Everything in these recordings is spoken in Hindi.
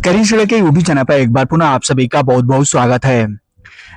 करियर जिले के यूट्यूब चैनल पर एक बार पुनः आप सभी का बहुत बहुत स्वागत है।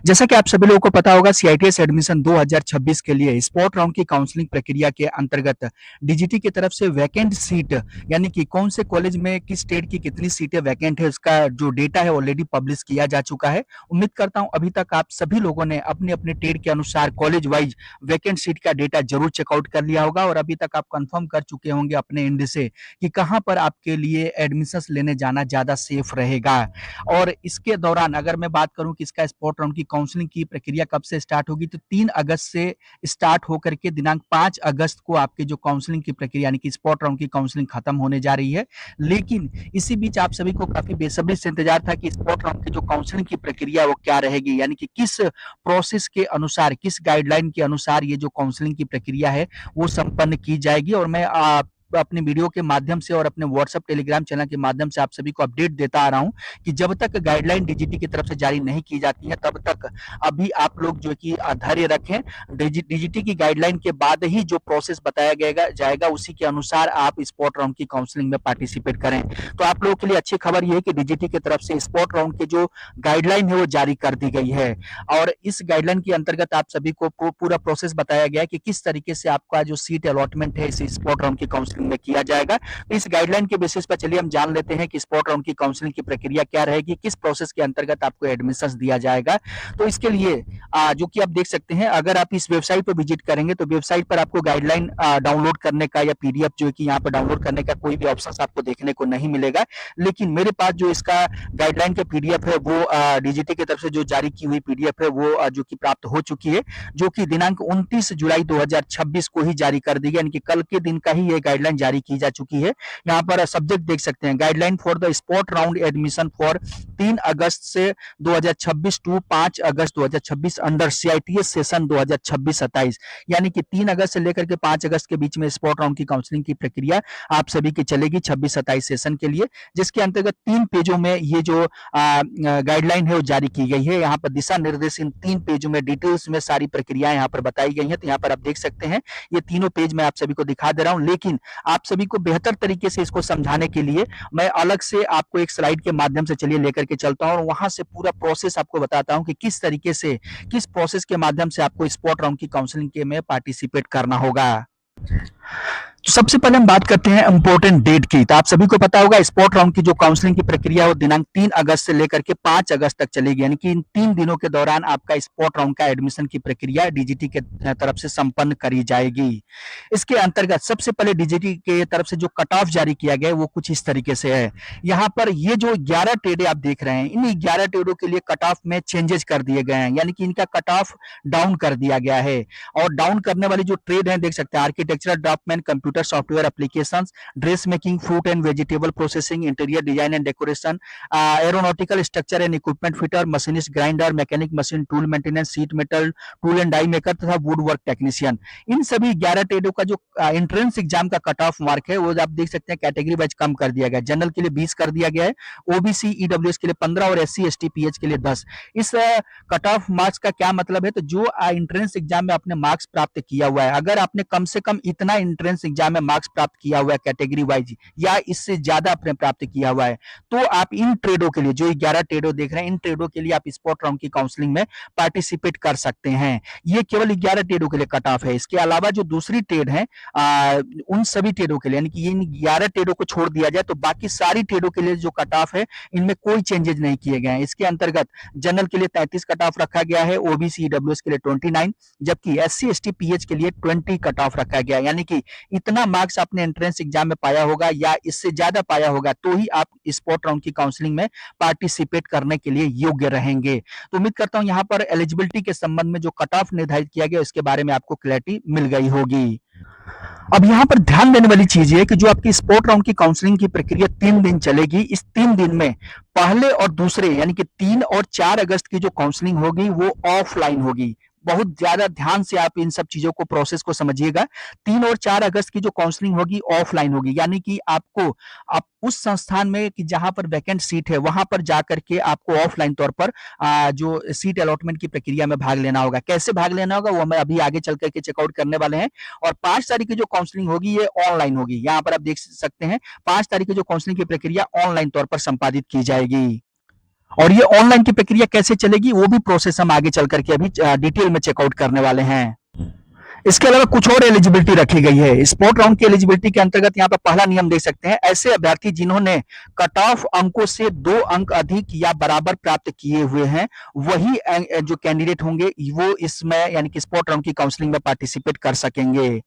जैसा कि आप सभी लोगों को पता होगा, सीआईटीएस एडमिशन 2026 के लिए स्पॉट राउंड की काउंसलिंग प्रक्रिया के अंतर्गत डीजीटी की तरफ से वैकेंट सीट यानी कि कौन से कॉलेज में किस स्टेट की कितनी सीटें वैकेंट है, उसका जो डेटा है ऑलरेडी पब्लिश किया जा चुका है। उम्मीद करता हूं अभी तक आप सभी लोगों ने अपने अपने ट्रेड के अनुसार कॉलेज वाइज वैकेंट सीट का डेटा जरूर चेकआउट कर लिया होगा और अभी तक आप कंफर्म कर चुके होंगे अपने एंड से कि कहां पर आपके लिए एडमिशन लेने जाना ज्यादा सेफ रहेगा। और इसके दौरान अगर मैं बात करूं कि इसका स्पॉट राउंड की काउंसलिंग की प्रक्रिया कब से स्टार्ट होगी, तो 3 अगस्त से स्टार्ट होकर के दिनांक 5 अगस्त को आपके जो काउंसलिंग की प्रक्रिया यानी कि स्पॉट राउंड की काउंसलिंग खत्म होने जा रही है। लेकिन इसी बीच आप सभी को काफी बेसब्री से इंतजार था कि स्पॉट राउंड की जो काउंसलिंग की प्रक्रिया है वो क्या रहेगी, यानी कि किस प्रोसेस के अनुसार, किस गाइडलाइन के अनुसार ये जो काउंसलिंग की प्रक्रिया है वो संपन्न की जाएगी। और मैं अपने वीडियो के माध्यम से और अपने व्हाट्सएप टेलीग्राम चैनल के माध्यम से आप सभी को अपडेट देता आ रहा हूं कि जब तक गाइडलाइन डीजीटी की तरफ से जारी नहीं की जाती है तब तक अभी आप लोग जो कि धैर्य रखें। डीजीटी की गाइडलाइन के बाद ही जो प्रोसेस बताया जाएगा उसी के अनुसार आप स्पॉट राउंड की काउंसलिंग में पार्टिसिपेट करें। तो आप लोगों के लिए अच्छी खबर यह है कि डीजीटी की तरफ से स्पॉट राउंड के जो गाइडलाइन है वो जारी कर दी गई है और इस गाइडलाइन के अंतर्गत आप सभी को पूरा प्रोसेस बताया गया है कि किस तरीके से आपका जो सीट अलॉटमेंट है इस स्पॉट राउंड की काउंसलिंग में किया जाएगा। तो इस गाइडलाइन के बेसिस पर चलिए हम जान लेते हैं कि स्पॉट राउंड की काउंसलिंग की प्रक्रिया क्या रहेगी, किस प्रोसेस के अंतर्गत आपको एडमिशन दिया जाएगा। तो इसके लिए जो कि आप देख सकते हैं, अगर आप इस वेबसाइट पर विजिट करेंगे तो वेबसाइट पर आपको गाइडलाइन डाउनलोड करने का या पीडीएफ जो है कि यहाँ पर डाउनलोड करने का कोई भी ऑप्शन आपको देखने को नहीं मिलेगा। लेकिन मेरे पास जो इसका गाइडलाइन का पीडीएफ है वो डीजीटी की तरफ से जो जारी की हुई पीडीएफ है वो जो कि प्राप्त हो चुकी है, जो कि दिनांक 29 जुलाई 2026 को ही जारी कर दी गई, यानी कि कल के दिन का ही ये गाइडलाइन जारी की जा चुकी है। यहाँ पर सब्जेक्ट देख सकते हैं, guideline for the spot round admission for 3 August से 2026 to 5 August 2026 under CITS session 2026-27, यानी कि 3 अगस्त से लेकर के 5 अगस्त के बीच में स्पॉट राउंड की काउंसलिंग की प्रक्रिया आप सभी की चलेगी 26-27 सेशन के लिए, जिसके अंतर्गत 3 पेजों में ये जो गाइडलाइन है वो जारी की गई है। यहाँ पर दिशा निर्देश इन 3 पेजों में डिटेल्स में सारी प्रक्रियाएं यहाँ पर बताई गई हैं। तो यहाँ पर आप देख सकते हैं, ये तीनों पेज मैं आप सभी को दिखा दे रहा हूं, लेकिन आप सभी को बेहतर तरीके से इसको समझाने के लिए मैं अलग से आपको एक स्लाइड के माध्यम से चलिए लेकर के चलता हूं और वहां से पूरा प्रोसेस आपको बताता हूं कि किस तरीके से, किस प्रोसेस के माध्यम से आपको स्पॉट राउंड की काउंसलिंग के में पार्टिसिपेट करना होगा। तो सबसे पहले हम बात करते हैं इंपॉर्टेंट डेट की। तो आप सभी को पता होगा स्पॉट राउंड की जो काउंसलिंग की प्रक्रिया है वो दिनांक 3 अगस्त से लेकर के 5 अगस्त तक चलेगी, यानी कि इन 3 दिनों के दौरान आपका स्पॉट राउंड का एडमिशन की प्रक्रिया डीजीटी के तरफ से संपन्न करी जाएगी। इसके अंतर्गत सबसे पहले डीजीटी के तरफ से जो कट ऑफ जारी किया गया है वो कुछ इस तरीके से है। यहाँ पर ये जो 11 ट्रेडे आप देख रहे हैं, इन 11 ट्रेडों के लिए कट ऑफ में चेंजेस कर दिए गए हैं, यानी कि इनका कट ऑफ डाउन कर दिया गया है। और डाउन करने वाली जो ट्रेड है देख सकते हैं, architectural draughtsman, computer software applications, dress making, fruit and vegetable processing, interior design and decoration, aeronautical structure and equipment fitter, machinist, grinder, mechanic machine, tool maintenance, sheet metal, tool and die maker तथा वुड वर्क टेक्नीशियन। इन सभी 11 ट्रेडों का जो एंट्रेंस एग्जाम का कट ऑफ मार्क है वो आप देख सकते हैं कैटेगरी वाइज कम कर दिया गया है। जनरल के लिए 20 कर दिया गया है, ओबीसी ईडब्ल्यूएस के लिए 15 और एससी एसटी पीएच के लिए 10। इस कट ऑफ मार्क्स का क्या मतलब है, तो जो एंट्रेंस एग्जाम में आपने मार्क्स प्राप्त किया हुआ है, अगर आपने कम से कम इतना एंट्रेंस एग्जाम में मार्क्स प्राप्त किया हुआ है कैटेगरी वाइज या इससे ज्यादा आपने प्राप्त किया हुआ है, तो आप इन ट्रेडों के लिए, जो 11 ट्रेडों देख रहे हैं, इन ट्रेडों के लिए आप स्पॉट राउंड की काउंसलिंग में पार्टिसिपेट कर सकते हैं। ये केवल 11 ट्रेडों के लिए कट ऑफ है। इसके अलावा जो दूसरी ट्रेड है उन सभी ट्रेडों के लिए, यानी कि इन 11 ट्रेडों को छोड़ दिया जाए तो बाकी सारी ट्रेडों के लिए जो कट ऑफ है इनमें कोई चेंजेस नहीं किए गए हैं। इसके अंतर्गत जनरल के लिए 33 कट ऑफ रखा गया है, ओबीसी ईडब्ल्यूएस के लिए 29, जबकि एससी एसटी पीएच के लिए 20 कट ऑफ रखा गया, यानी कि इतना मार्क्स आपने एंट्रेंस एग्जाम में पाया होगा या इससे ज्यादा पाया होगा तो ही आप स्पॉट राउंड की काउंसलिंग में पार्टिसिपेट करने के लिए योग्य रहेंगे। तो उम्मीद करता हूं यहां पर एलिजिबिलिटी के संबंध में जो कट ऑफ निर्धारित किया गया उसके बारे में आपको क्लैरिटी मिल गई होगी। अब यहाँ पर ध्यान देने वाली चीज है कि जो आपकी स्पॉट राउंड की काउंसलिंग की प्रक्रिया 3 दिन चलेगी, इस 3 दिन में पहले और दूसरे यानी कि 3 और 4 अगस्त की जो काउंसलिंग होगी वो ऑफलाइन होगी। बहुत ज़्यादा ध्यान से आप इन सब चीज़ों को प्रोसेस को समझिएगा। 3 और 4 अगस्त की जो काउंसलिंग होगी ऑफलाइन होगी, यानी कि आपको आप उस संस्थान में कि जहाँ पर वैकेंट सीट है, वहाँ पर जाकर के आपको ऑफलाइन तौर पर जो सीट अलॉटमेंट की प्रक्रिया में भाग लेना होगा। कैसे भाग लेना होगा वो मैं अभी आगे चल कर के चेकआउट करने वाले हैं। और 5 तारीख की जो काउंसलिंग होगी ये ऑनलाइन होगी। यहाँ पर आप देख सकते हैं 5 तारीख की जो काउंसलिंग की प्रक्रिया ऑनलाइन तौर पर संपादित की जाएगी। और ये ऑनलाइन की प्रक्रिया कैसे चलेगी वो भी प्रोसेस हम आगे चल करके अभी डिटेल में चेकआउट करने वाले हैं। इसके अलावा कुछ और एलिजिबिलिटी रखी गई है। स्पोर्ट राउंड की एलिजिबिलिटी के अंतर्गत यहाँ पर पहला नियम देख सकते हैं, ऐसे अभ्यर्थी जिन्होंने कट ऑफ अंकों से 2 अंक अधिक या बराबर प्राप्त किए हुए हैं, वही जो कैंडिडेट होंगे वो इसमें यानी कि स्पोर्ट राउंड की काउंसलिंग में पार्टिसिपेट कर सकेंगे।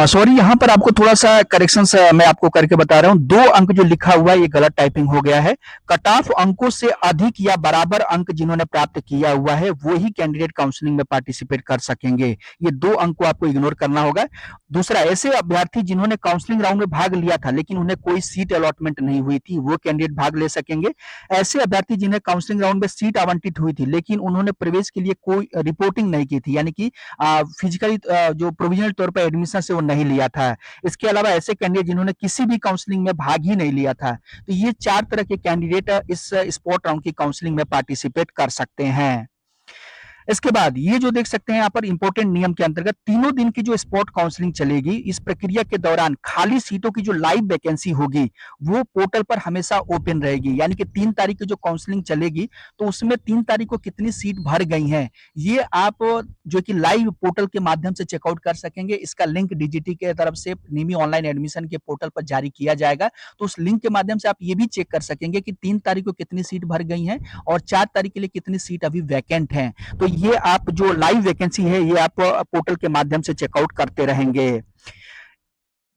सॉरी, यहाँ पर आपको थोड़ा सा करेक्शन मैं आपको करके बता रहा हूँ। 2 अंक जो लिखा हुआ है ये गलत टाइपिंग हो गया है। कट ऑफ अंकों से अधिक या बराबर अंक जिन्होंने प्राप्त किया हुआ है वही कैंडिडेट काउंसलिंग में पार्टिसिपेट कर सकेंगे। ये 2 अंक को आपको इग्नोर करना होगा। दूसरा, ऐसे अभ्यर्थी जिन्होंने काउंसलिंग राउंड में भाग लिया था लेकिन उन्हें कोई सीट अलॉटमेंट नहीं हुई थी, वो कैंडिडेट भाग ले सकेंगे। ऐसे अभ्यर्थी जिन्हें काउंसलिंग राउंड में सीट आवंटित हुई थी लेकिन उन्होंने प्रवेश के लिए कोई रिपोर्टिंग नहीं की थी, यानी कि फिजिकली जो प्रोविजनल तौर पर एडमिशन से वो नहीं लिया था। इसके अलावा ऐसे कैंडिडेट जिन्होंने किसी भी काउंसलिंग में भाग ही नहीं लिया था। तो ये 4 तरह के कैंडिडेट इस स्पोर्ट राउंड की काउंसलिंग में पार्टिसिपेट कर सकते हैं। इसके बाद ये जो देख सकते हैं यहाँ पर इंपॉर्टेंट नियम के अंतर्गत तीनों दिन की जो स्पॉट काउंसलिंग चलेगी, इस प्रक्रिया के दौरान खाली सीटों की जो लाइव वैकेंसी होगी वो पोर्टल पर हमेशा ओपन रहेगी। यानी कि 3 तारीख की जो काउंसलिंग चलेगी तो उसमें 3 तारीख को कितनी सीट भर गई हैं ये आप जो कि लाइव पोर्टल के माध्यम से चेकआउट कर सकेंगे। इसका लिंक डीजीटी के तरफ से निमी ऑनलाइन एडमिशन के पोर्टल पर जारी किया जाएगा। तो उस लिंक के माध्यम से आप ये भी चेक कर सकेंगे कि 3 तारीख को कितनी सीट भर गई हैं और 4 तारीख के लिए कितनी सीट अभी वैकेंट हैं। तो ये आप जो लाइव वैकेंसी है ये आप पोर्टल के माध्यम से चेकआउट करते रहेंगे।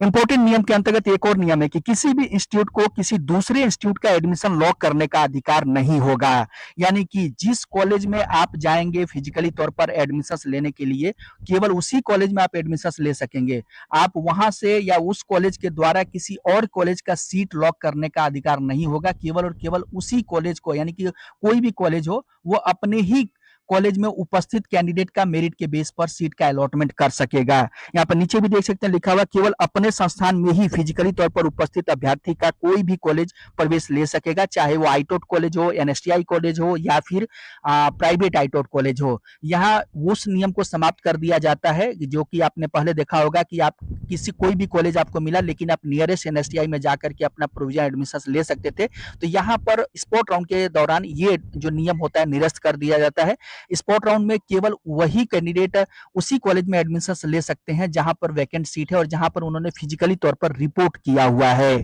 इंपॉर्टेंट नियम के अंतर्गत एक और नियम है कि किसी भी इंस्टीट्यूट को किसी दूसरे इंस्टीट्यूट का एडमिशन लॉक करने का अधिकार नहीं होगा। यानी कि जिस कॉलेज में आप जाएंगे फिजिकली तौर पर एडमिशन लेने के लिए, केवल उसी कॉलेज में आप एडमिशन ले सकेंगे। आप वहां से या उस कॉलेज के द्वारा किसी और कॉलेज का सीट लॉक करने का अधिकार नहीं होगा। केवल और केवल उसी कॉलेज को, यानी कि कोई भी कॉलेज हो, वो अपने ही कॉलेज में उपस्थित कैंडिडेट का मेरिट के बेस पर सीट का अलॉटमेंट कर सकेगा। यहाँ पर नीचे भी देख सकते हैं लिखा हुआ केवल अपने संस्थान में ही फिजिकली तौर पर उपस्थित अभ्यर्थी का कोई भी कॉलेज प्रवेश ले सकेगा, चाहे वो आईटोट कॉलेज हो, एनएसटीआई कॉलेज हो या फिर प्राइवेट आईटोट कॉलेज हो। यहाँ उस नियम को समाप्त कर दिया जाता है जो कि आपने पहले देखा होगा कि आप किसी कोई भी कॉलेज आपको मिला लेकिन आप नियरेस्ट एनएसटीआई में जाकर के अपना प्रोविजन एडमिशन ले सकते थे। तो यहाँ पर स्पोर्ट राउंड के दौरान ये जो नियम होता है निरस्त कर दिया जाता है। स्पॉट राउंड में केवल वही कैंडिडेट उसी कॉलेज में एडमिशन ले सकते हैं जहां पर वैकेंट सीट है और जहां पर उन्होंने फिजिकली तौर पर रिपोर्ट किया हुआ है।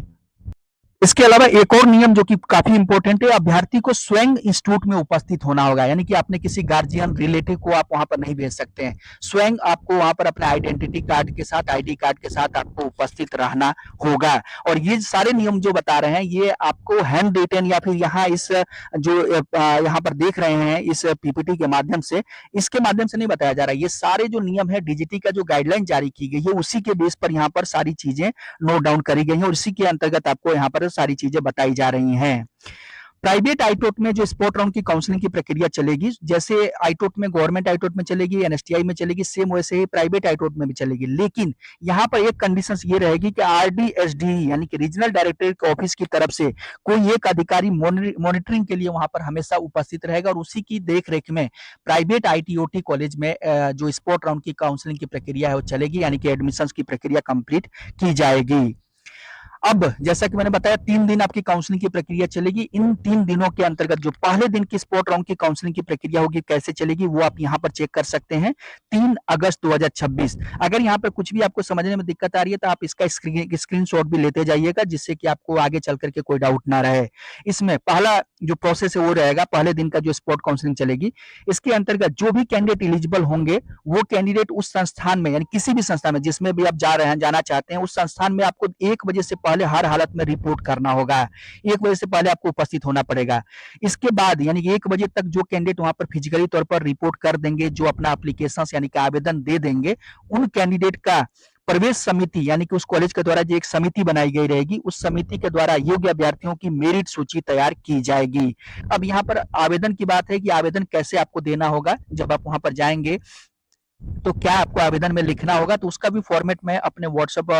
इसके अलावा एक और नियम जो कि काफी इंपॉर्टेंट है, अभ्यर्थी को स्वयं इंस्टीट्यूट में उपस्थित होना होगा। यानी कि आपने किसी गार्जियन रिलेटिव को आप वहां पर नहीं भेज सकते हैं, स्वयं आपको वहां पर अपने आइडेंटिटी कार्ड के साथ, आईडी कार्ड के साथ आपको उपस्थित रहना होगा। और ये सारे नियम जो बता रहे हैं ये आपको हैंड रिटन या फिर यहाँ इस जो यहाँ पर देख रहे हैं इस पीपीटी के माध्यम से, इसके माध्यम से नहीं बताया जा रहा है। ये सारे जो नियम है डीजीटी का जो गाइडलाइन जारी की गई है उसी के बेस पर यहाँ पर सारी चीजें नोट डाउन करी गई हैं और इसी के अंतर्गत आपको यहाँ पर सारी चीजें बताई जा रही हैं। प्राइवेट आईटोट में जो स्पोर्ट राउंड की काउंसलिंग की प्रक्रिया चलेगी, जैसे आईटोट में गवर्नमेंट आईटोट में चलेगी, एनएसटीआई में चलेगी, सेम वैसे ही प्राइवेट आईटोट में भी चलेगी। लेकिन यहाँ पर एक कंडीशन ये रहेगी कि आरडीएसडी यानी कि रीजनल डायरेक्टर के ऑफिस की तरफ से कोई एक अधिकारी मॉनिटरिंग के लिए वहां पर हमेशा उपस्थित रहेगा और उसी की देखरेख में प्राइवेट आईटीओटी कॉलेज में जो स्पोर्ट राउंड की काउंसलिंग की प्रक्रिया है वो चलेगी, यानी कि एडमिशन की प्रक्रिया कंप्लीट की जाएगी। अब जैसा कि मैंने बताया 3 दिन आपकी काउंसलिंग की प्रक्रिया चलेगी। इन 3 दिनों के अंतर्गत जो पहले दिन की स्पॉट राउंड की काउंसलिंग की प्रक्रिया होगी कैसे चलेगी वो आप यहाँ पर चेक कर सकते हैं। 3 अगस्त 2026। अगर यहाँ पर कुछ भी आपको समझने में दिक्कत आ रही है तो आप इसका स्क्रीनशॉट भी लेते जाइएगा जिससे कि आपको आगे चल करके कोई डाउट ना रहे। इसमें पहला जो प्रोसेस है वो रहेगा, पहले दिन का जो स्पॉट काउंसलिंग चलेगी इसके अंतर्गत जो भी कैंडिडेट एलिजिबल होंगे वो कैंडिडेट उस संस्थान में, यानी किसी भी संस्था में जिसमें भी आप जा रहे हैं, जाना चाहते हैं, उस संस्थान में आपको 1 बजे से पहले हर हालत में रिपोर्ट करना होगा। 1 बजे से पहले आपको उपस्थित होना पड़ेगा। इसके बाद यानी कि 1 बजे तक जो कैंडिडेट वहां पर फिजिकली तौर पर रिपोर्ट कर देंगे, जो अपना एप्लीकेशन यानी कि आवेदन दे देंगे, उन कैंडिडेट का प्रवेश समिति यानी कि उस कॉलेज के द्वारा जो एक समिति बनाई गई रहेगी, उस समिति के द्वारा योग्य अभ्यर्थियों की मेरिट सूची तैयार की जाएगी। अब यहाँ पर आवेदन की बात है कि आवेदन कैसे आपको देना होगा। जब आप वहां पर जाएंगे तो क्या आपको आवेदन में लिखना होगा, तो उसका भी फॉर्मेट मैं अपने व्हाट्सएप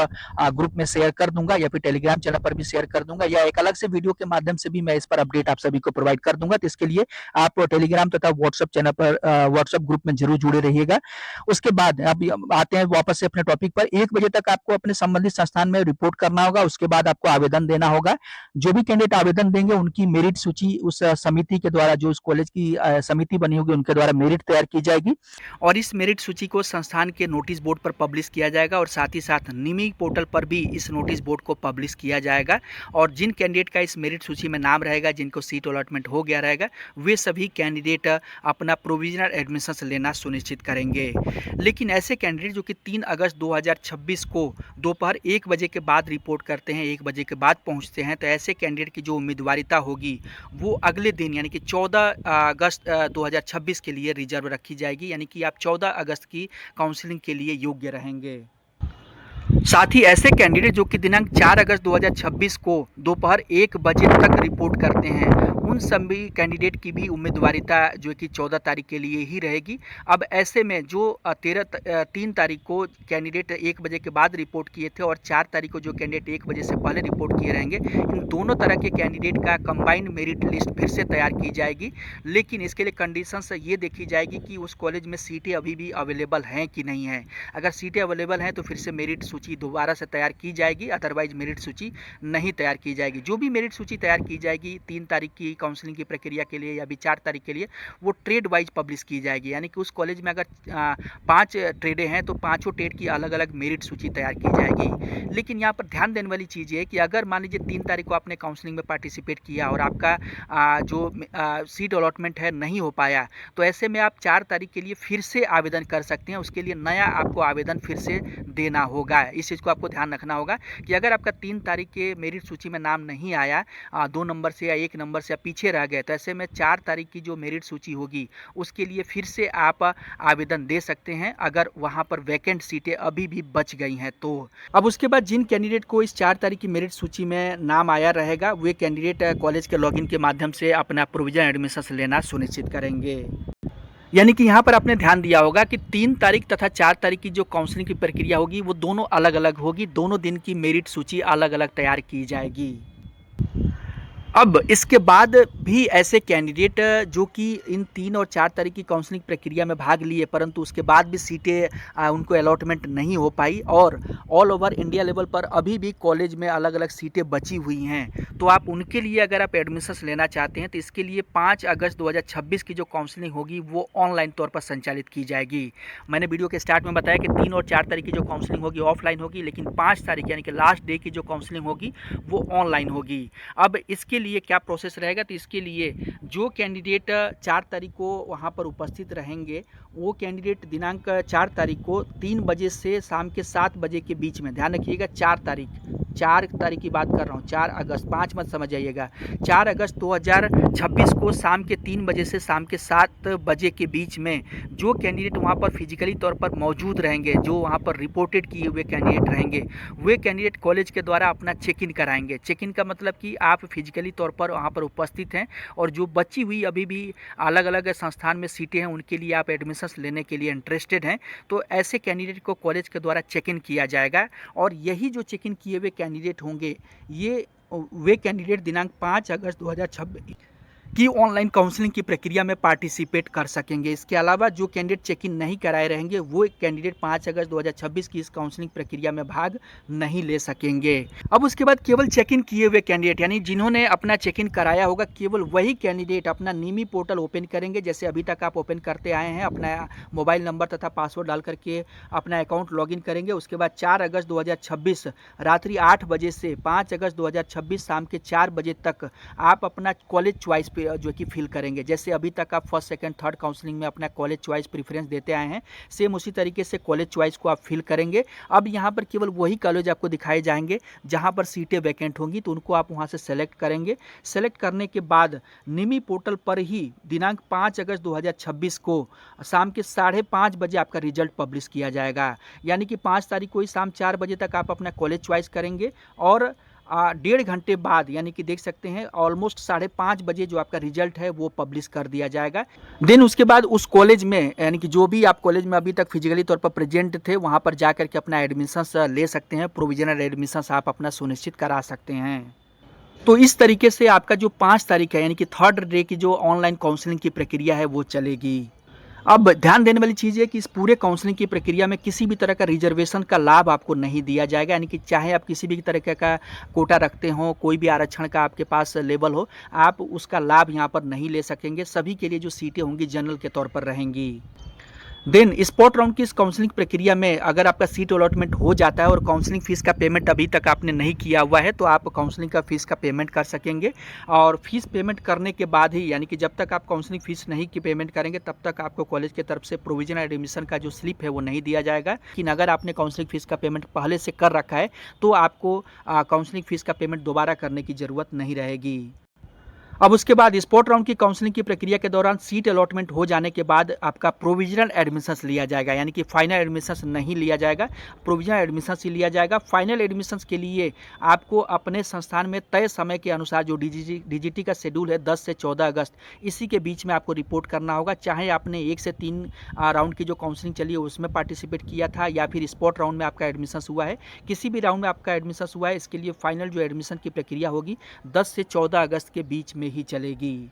ग्रुप में शेयर कर दूंगा या फिर टेलीग्राम चैनल पर भी शेयर कर दूंगा, या एक अलग से वीडियो के माध्यम से भी मैं इस पर अपडेट आप सभी को प्रोवाइड कर दूंगा। तो इसके लिए आप टेलीग्राम तथा व्हाट्सएप चैनल पर व्हाट्सएप ग्रुप में जरूर जुड़े रहिएगा। उसके बाद अब आते हैं वापस से अपने टॉपिक पर। 1 बजे तक आपको अपने संबंधित संस्थान में रिपोर्ट करना होगा। उसके बाद आपको आवेदन देना होगा। जो भी कैंडिडेट आवेदन देंगे उनकी मेरिट सूची उस समिति के द्वारा, जो उस कॉलेज की समिति बनी होगी उनके द्वारा मेरिट तैयार की जाएगी और इस मेरिट सूची को संस्थान के नोटिस बोर्ड पर पब्लिश किया जाएगा और साथ ही साथ निमी पोर्टल पर भी इस नोटिस बोर्ड को पब्लिश किया जाएगा। और जिन कैंडिडेट का इस मेरिट सूची में नाम रहेगा, जिनको सीट अलॉटमेंट हो गया रहेगा, वे सभी कैंडिडेट अपना प्रोविजनल एडमिशन लेना सुनिश्चित करेंगे। लेकिन ऐसे कैंडिडेट जो कि 3 अगस्त 2026 को दोपहर 1 बजे के बाद रिपोर्ट करते हैं, 1 बजे के बाद पहुँचते हैं, तो ऐसे कैंडिडेट की जो उम्मीदवारिता होगी वो अगले दिन यानी कि 14 अगस्त 2026 के लिए रिजर्व रखी जाएगी। यानी कि आप 14 अगस्त की काउंसलिंग के लिए योग्य रहेंगे। साथ ही ऐसे कैंडिडेट जो कि दिनांक 4 अगस्त 2026 को दोपहर 1 बजे तक रिपोर्ट करते हैं, उन सभी कैंडिडेट की भी उम्मीदवारिता जो कि 14 तारीख के लिए ही रहेगी। अब ऐसे में जो 3 तारीख को कैंडिडेट 1 बजे के बाद रिपोर्ट किए थे और 4 तारीख को जो कैंडिडेट 1 बजे से पहले रिपोर्ट किए रहेंगे, इन दोनों तरह के कैंडिडेट का कंबाइंड मेरिट लिस्ट फिर से तैयार की जाएगी। लेकिन इसके लिए कंडीशंस ये देखी जाएगी कि उस कॉलेज में सीटें अभी भी अवेलेबल हैं कि नहीं है। अगर सीटें अवेलेबल हैं तो फिर से मेरिट सूची दोबारा से तैयार की जाएगी, अदरवाइज मेरिट सूची नहीं तैयार की जाएगी। जो भी मेरिट सूची तैयार की जाएगी 3 तारीख की काउंसलिंग की प्रक्रिया के लिए या भी 4 तारीख के लिए, वो ट्रेड वाइज पब्लिश की जाएगी। यानी कि उस कॉलेज में अगर 5 ट्रेडें हैं तो पाँचों ट्रेड की अलग अलग मेरिट सूची तैयार की जाएगी। लेकिन यहाँ पर ध्यान देने वाली चीज़ ये है कि अगर मान लीजिए 3 तारीख को आपने काउंसलिंग में पार्टिसिपेट किया और आपका जो सीट अलॉटमेंट है नहीं हो पाया, तो ऐसे में आप 4 तारीख के लिए फिर से आवेदन कर सकते हैं। उसके लिए नया आपको आवेदन फिर से देना होगा। इस चीज़ को आपको ध्यान रखना होगा कि अगर आपका 3 तारीख के मेरिट सूची में नाम नहीं आया, 2 नंबर से या 1 नंबर से पीछे रह गए, तो ऐसे में 4 तारीख की जो मेरिट सूची होगी उसके लिए फिर से आप आवेदन दे सकते हैं, अगर वहां पर वैकेंट सीटें अभी भी बच गई हैं तो। अब उसके बाद जिन कैंडिडेट को इस 4 तारीख की मेरिट सूची में नाम आया रहेगा, वे कैंडिडेट कॉलेज के लॉगिन के माध्यम से अपना प्रोविजनल एडमिशन लेना सुनिश्चित करेंगे। यानी कि यहाँ पर आपने ध्यान दिया होगा कि 3 तारीख तथा 4 तारीख की जो काउंसलिंग की प्रक्रिया होगी वो दोनों अलग अलग होगी। दोनों दिन की मेरिट सूची अलग अलग तैयार की जाएगी। अब इसके बाद भी ऐसे कैंडिडेट जो कि इन 3 और 4 तारीख की काउंसलिंग प्रक्रिया में भाग लिए, परंतु उसके बाद भी सीटें उनको अलॉटमेंट नहीं हो पाई और ऑल ओवर इंडिया लेवल पर अभी भी कॉलेज में अलग अलग सीटें बची हुई हैं, तो आप उनके लिए अगर आप एडमिशन्स लेना चाहते हैं तो इसके लिए 5 अगस्त 2026 की जो काउंसलिंग होगी वो ऑनलाइन तौर पर संचालित की जाएगी। मैंने वीडियो के स्टार्ट में बताया कि 3 और 4 तारीख की जो काउंसलिंग होगी ऑफलाइन होगी, लेकिन 5 तारीख यानी कि लास्ट डे की जो काउंसलिंग होगी वो ऑनलाइन होगी। अब इसके लिए क्या प्रोसेस रहेगा, तो इसके लिए जो कैंडिडेट 4 तारीख को वहां पर उपस्थित रहेंगे, वो कैंडिडेट दिनांक 4 तारीख को 3 बजे से शाम के 7 बजे के बीच में, ध्यान रखिएगा 4 तारीख की बात कर रहा हूँ, 4 अगस्त, 5 मत समझ आइएगा, 4 अगस्त 2026 को शाम के 3 बजे से शाम के 7 बजे के बीच में जो कैंडिडेट वहाँ पर फिजिकली तौर पर मौजूद रहेंगे, जो वहाँ पर रिपोर्टेड किए हुए कैंडिडेट रहेंगे, वे कैंडिडेट कॉलेज के द्वारा अपना चेक इन कराएंगे। चेक इन का मतलब कि आप फिजिकली तौर पर वहाँ पर उपस्थित हैं और जो बची हुई अभी भी अलग अलग संस्थान में सीटें हैं उनके लिए आप एडमिशन्स लेने के लिए इंटरेस्टेड हैं, तो ऐसे कैंडिडेट को कॉलेज के द्वारा चेक इन किया जाएगा। और यही जो चेक इन किए हुए कैंडिडेट होंगे, ये वे कैंडिडेट दिनांक 5 अगस्त 2026 की ऑनलाइन काउंसलिंग की प्रक्रिया में पार्टिसिपेट कर सकेंगे। इसके अलावा जो कैंडिडेट चेक इन नहीं कराए रहेंगे वो कैंडिडेट 5 अगस्त 2026 की इस काउंसलिंग प्रक्रिया में भाग नहीं ले सकेंगे। अब उसके बाद केवल चेक इन किए हुए कैंडिडेट यानी जिन्होंने अपना चेक इन कराया होगा, केवल वही कैंडिडेट अपना निमी पोर्टल ओपन करेंगे, जैसे अभी तक आप ओपन करते आए हैं। अपना मोबाइल नंबर तथा पासवर्ड डाल करके अपना अकाउंट लॉगिन करेंगे। उसके बाद 4 अगस्त 2026 रात्रि 8 बजे से 5 अगस्त 2026 शाम के 4 बजे तक आप अपना कॉलेज चॉइस पे जो कि फिल करेंगे। जैसे अभी तक आप फर्स्ट, सेकंड, थर्ड काउंसलिंग में अपना कॉलेज चॉइस प्रेफरेंस देते आए हैं, सेम उसी तरीके से कॉलेज चॉइस को आप फिल करेंगे। अब यहाँ पर केवल वही कॉलेज आपको दिखाए जाएंगे जहाँ पर सीटें वैकेंट होंगी, तो उनको आप वहाँ से सेलेक्ट करेंगे। सेलेक्ट करने के बाद निमी पोर्टल पर ही दिनांक 5 अगस्त 2026 को शाम के 5:30 बजे आपका रिजल्ट पब्लिश किया जाएगा। यानी कि 5 तारीख को ही शाम 4 बजे तक आप अपना कॉलेज चॉइस करेंगे और 1.5 घंटे बाद, यानी कि देख सकते हैं ऑलमोस्ट 5:30 बजे जो आपका रिजल्ट है वो पब्लिश कर दिया जाएगा। देन उसके बाद उस कॉलेज में, यानी कि जो भी आप कॉलेज में अभी तक फिजिकली तौर पर प्रेजेंट थे, वहाँ पर जा कर के अपना एडमिशन्स ले सकते हैं। प्रोविजनल एडमिशन्स आप अपना सुनिश्चित करा सकते हैं। तो इस तरीके से आपका जो 5 तारीख है, यानी कि थर्ड डे की जो ऑनलाइन काउंसलिंग की प्रक्रिया है वो चलेगी। अब ध्यान देने वाली चीज़ है कि इस पूरे काउंसलिंग की प्रक्रिया में किसी भी तरह का रिजर्वेशन का लाभ आपको नहीं दिया जाएगा। यानी कि चाहे आप किसी भी तरह का कोटा रखते हो, कोई भी आरक्षण का आपके पास लेवल हो, आप उसका लाभ यहाँ पर नहीं ले सकेंगे। सभी के लिए जो सीटें होंगी जनरल के तौर पर रहेंगी। देन स्पॉट राउंड की इस काउंसलिंग प्रक्रिया में अगर आपका सीट अलॉटमेंट हो जाता है और काउंसलिंग फीस का पेमेंट अभी तक आपने नहीं किया हुआ है, तो आप काउंसलिंग का फीस का पेमेंट कर सकेंगे। और फीस पेमेंट करने के बाद ही, यानी कि जब तक आप काउंसलिंग फीस नहीं की पेमेंट करेंगे तब तक आपको कॉलेज की तरफ से प्रोविजनल एडमिशन का जो स्लिप है वो नहीं दिया जाएगा। लेकिन अगर आपने काउंसलिंग फीस का पेमेंट पहले से कर रखा है तो आपको काउंसलिंग फीस का पेमेंट दोबारा करने की ज़रूरत नहीं रहेगी। अब उसके बाद स्पॉट राउंड की काउंसलिंग की प्रक्रिया के दौरान सीट अलॉटमेंट हो जाने के बाद आपका प्रोविजनल एडमिशन्स लिया जाएगा। यानी कि फाइनल एडमिशन्स नहीं लिया जाएगा, प्रोविजनल एडमिशन्स ही लिया जाएगा। फाइनल एडमिशन्स के लिए आपको अपने संस्थान में तय समय के अनुसार जो डीजीटी का शेड्यूल है 10 से 14 अगस्त, इसी के बीच में आपको रिपोर्ट करना होगा। चाहे आपने 1 से 3 राउंड की जो काउंसलिंग चली है उसमें पार्टिसिपेट किया था या फिर स्पॉट राउंड में आपका एडमिशन्स हुआ है, किसी भी राउंड में आपका एडमिशन्स हुआ है, इसके लिए फाइनल जो एडमिशन की प्रक्रिया होगी 10 से 14 अगस्त के बीच में ही चलेगी।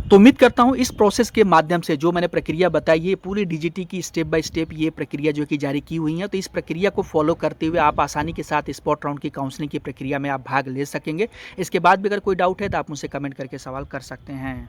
तो उम्मीद करता हूँ इस प्रोसेस के माध्यम से जो मैंने प्रक्रिया बताई है, पूरी डीजीटी की स्टेप बाय स्टेप ये प्रक्रिया जो कि जारी की हुई है, तो इस प्रक्रिया को फॉलो करते हुए आप आसानी के साथ स्पॉट राउंड की काउंसलिंग की प्रक्रिया में आप भाग ले सकेंगे। इसके बाद भी अगर कोई डाउट है तो आप मुझसे कमेंट करके सवाल कर सकते हैं।